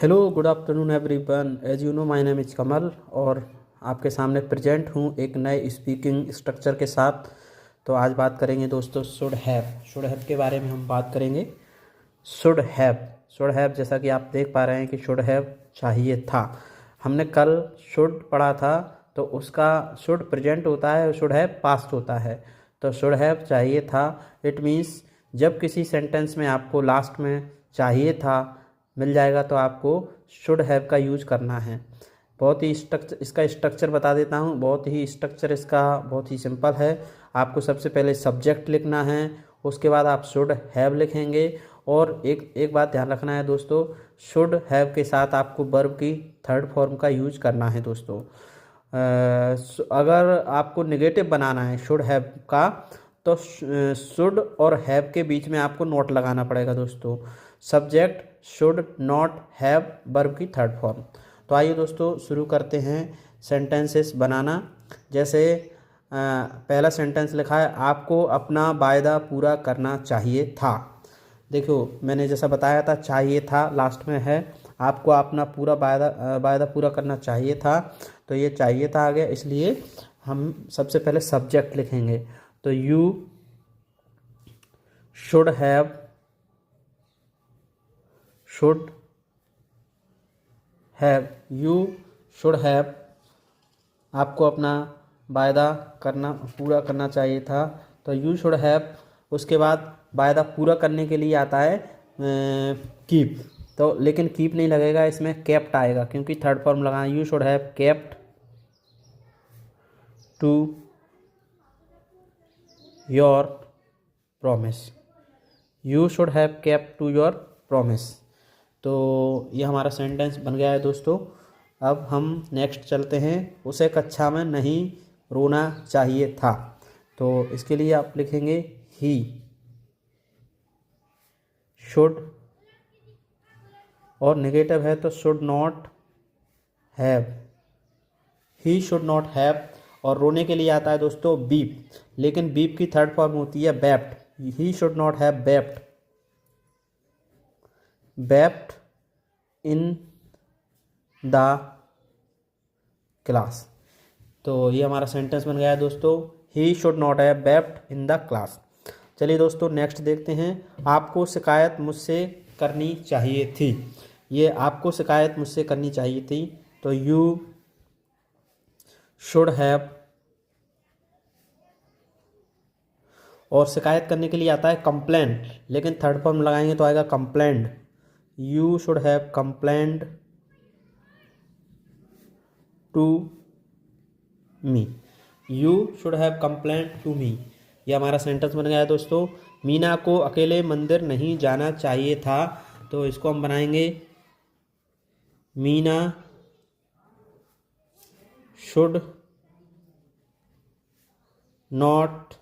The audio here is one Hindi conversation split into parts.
Hello, good afternoon everyone. As you know my name is Kamal और आपके सामने प्रेजेंट हूँ एक नए स्पीकिंग स्ट्रक्चर के साथ। तो आज बात करेंगे दोस्तों शुड हैव के बारे में हम बात करेंगे। शुड हैव जैसा कि आप देख पा रहे हैं कि शुड हैव चाहिए था। हमने कल शुड पढ़ा था, तो उसका शुड प्रेजेंट होता है, शुड हैव पास्ट होता है। तो शुड हैव चाहिए था, इट मीन्स जब किसी सेंटेंस में आपको लास्ट में चाहिए था मिल जाएगा तो आपको शुड हैव का यूज करना है। बहुत ही इसका स्ट्रक्चर बता देता हूँ। स्ट्रक्चर इसका बहुत ही सिंपल है। आपको सबसे पहले सब्जेक्ट लिखना है, उसके बाद आप शुड हैव लिखेंगे। और एक बात ध्यान रखना है दोस्तों, शुड हैव के साथ आपको वर्ब की थर्ड फॉर्म का यूज करना है दोस्तों। अगर आपको नेगेटिव बनाना है शुड हैव का, तो शुड और हैव के बीच में आपको नोट लगाना पड़ेगा दोस्तों। Subject should not have verb की थर्ड फॉर्म। तो आइए दोस्तों शुरू करते हैं सेंटेंसेस बनाना। जैसे पहला सेंटेंस लिखा है, आपको अपना वायदा पूरा करना चाहिए था। देखो, मैंने जैसा बताया था चाहिए था लास्ट में है, आपको अपना पूरा वायदा पूरा करना चाहिए था। तो ये चाहिए था आ गया, इसलिए हम सबसे पहले सब्जेक्ट लिखेंगे। तो you should have you should have आपको अपना वायदा पूरा करना चाहिए था। तो यू शुड हैव, उसके बाद वायदा पूरा करने के लिए आता है कीप। तो लेकिन कीप नहीं लगेगा, इसमें केप्ट आएगा क्योंकि थर्ड फॉर्म लगाना। You should have kept to your promise. You should have kept to your promise. तो ये हमारा सेंटेंस बन गया है दोस्तों। अब हम नेक्स्ट चलते हैं। उसे कक्षा में नहीं रोना चाहिए था। तो इसके लिए आप लिखेंगे ही शुड, और नेगेटिव है तो should not have. He should not have. और रोने के लिए आता है दोस्तों बीप, लेकिन बीप की थर्ड फॉर्म होती है बेप्ट। ही should not have बेप्ट in the class. तो ये हमारा सेंटेंस बन गया है दोस्तों, ही should not have बेप्ट in the class. चलिए दोस्तों नेक्स्ट देखते हैं। आपको शिकायत मुझसे करनी चाहिए थी। ये आपको शिकायत मुझसे करनी चाहिए थी। तो यू शुड हैव, और शिकायत करने के लिए आता है कंप्लेन, लेकिन थर्ड फॉर्म लगाएंगे तो आएगा complained. You should have complained to me. You should have complaint to me. ये हमारा सेंटेंस बन गया है दोस्तों। मीना को अकेले मंदिर नहीं जाना चाहिए था। तो इसको हम बनाएंगे मीना शुड नॉट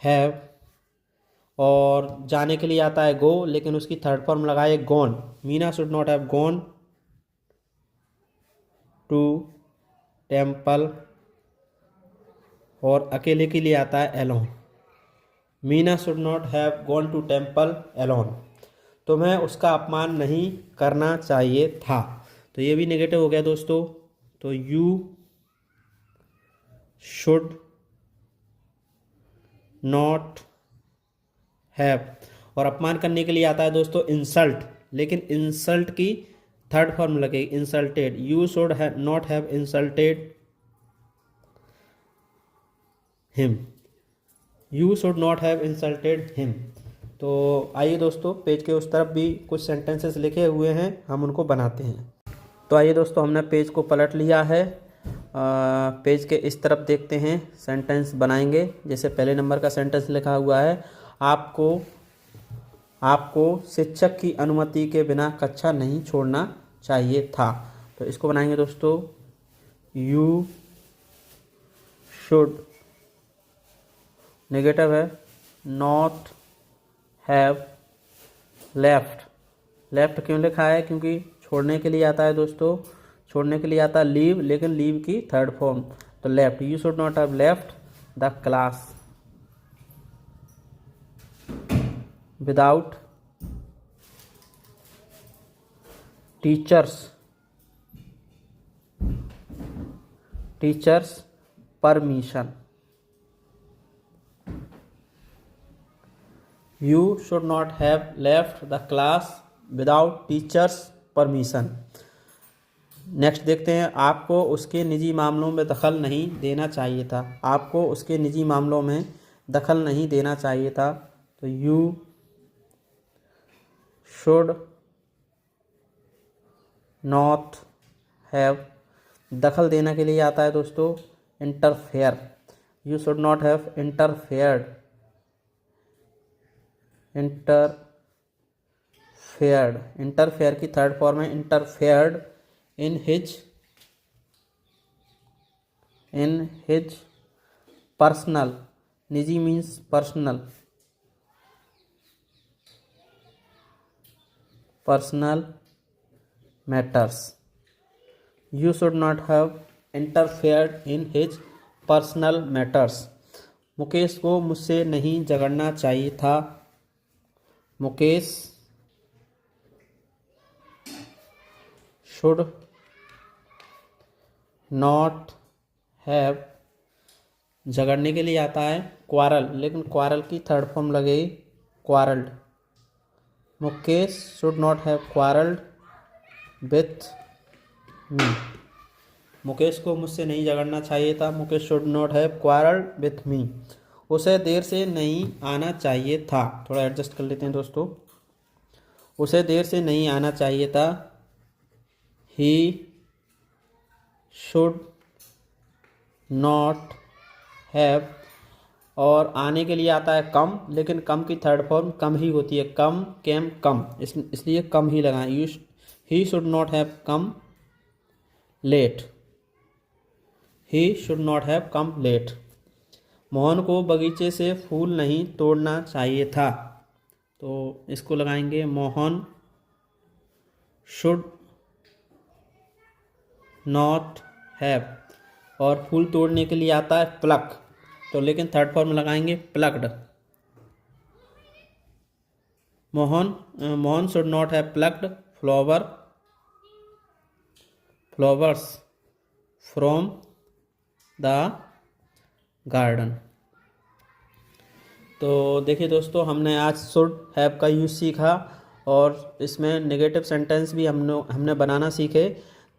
हैव, और जाने के लिए आता है गो, लेकिन उसकी थर्ड फॉर्म लगाए gone. Meena should not have gone to temple, और अकेले के लिए आता है alone. Meena should not have gone to temple alone. तुम्हें उसका अपमान नहीं करना चाहिए था। तो ये भी नेगेटिव हो गया दोस्तों। तो यू शुड नॉट हैव, और अपमान करने के लिए आता है दोस्तों इंसल्ट, लेकिन इंसल्ट की थर्ड फॉर्म लगे insulted. You should not have insulted him. You should not have insulted him. तो आइए दोस्तों, पेज के उस तरफ भी कुछ सेंटेंसेस लिखे हुए हैं, हम उनको बनाते हैं। तो आइए दोस्तों, हमने पेज को पलट लिया है। पेज के इस तरफ देखते हैं, सेंटेंस बनाएंगे। जैसे पहले नंबर का सेंटेंस लिखा हुआ है, आपको शिक्षक की अनुमति के बिना कक्षा नहीं छोड़ना चाहिए था। तो इसको बनाएंगे दोस्तों, यू शुड, नेगेटिव है नॉट हैव लेफ्ट क्यों लिखा है, क्योंकि छोड़ने के लिए आता है दोस्तों, छोड़ने के लिए आता है लीव, लेकिन लीव की थर्ड फॉर्म। तो left, you should not have left the class without teachers permission. You should not have left the class without teachers permission। Next देखते हैं, आपको उसके निजी मामलों में दखल नहीं देना चाहिए था। आपको उसके निजी मामलों में दखल नहीं देना चाहिए था, तो you should not have, दखल देने के लिए आता है दोस्तों interfere. You should not have interfered interfere की थर्ड फॉर्म है इंटरफेयर्ड इन हिज पर्सनल। निजी means personal matters. You should not have interfered in his personal matters. Mukesh को मुझसे नहीं झगड़ना चाहिए था। मुकेश शुड नॉट हैव, झगड़ने के लिए आता है क्वारल, लेकिन क्वारल की थर्ड फॉर्म लगेगी quarrelled. Mukesh should not have quarrelled with me. Mukesh को मुझसे नहीं झगड़ना चाहिए था। Mukesh should not have quarrelled with me. उसे देर से नहीं आना चाहिए था। थोड़ा एडजस्ट कर लेते हैं दोस्तों। उसे देर से नहीं आना चाहिए था। ही शुड नॉट हैव, और आने के लिए आता है कम, लेकिन कम की थर्ड फॉर्म कम ही होती है, कम केम कम, इसलिए कम ही लगाएं। He should not have come late. He should not have come late. Mohan को बगीचे से फूल नहीं तोड़ना चाहिए था, तो इसको लगाएंगे मोहन शुड नॉट हैव, और फूल तोड़ने के लिए आता है प्लक, तो लेकिन थर्ड फॉर्म लगाएंगे plucked. Mohan should not have plucked flowers from the garden. तो देखिए दोस्तों, हमने आज शुड हैव का यूज़ सीखा और इसमें नेगेटिव सेंटेंस भी हमने बनाना सीखे।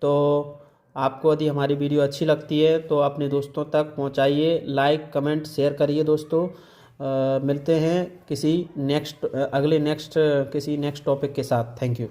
तो आपको यदि हमारी वीडियो अच्छी लगती है तो अपने दोस्तों तक पहुंचाइए, लाइक कमेंट शेयर करिए दोस्तों। मिलते हैं किसी नेक्स्ट टॉपिक के साथ। Thank you.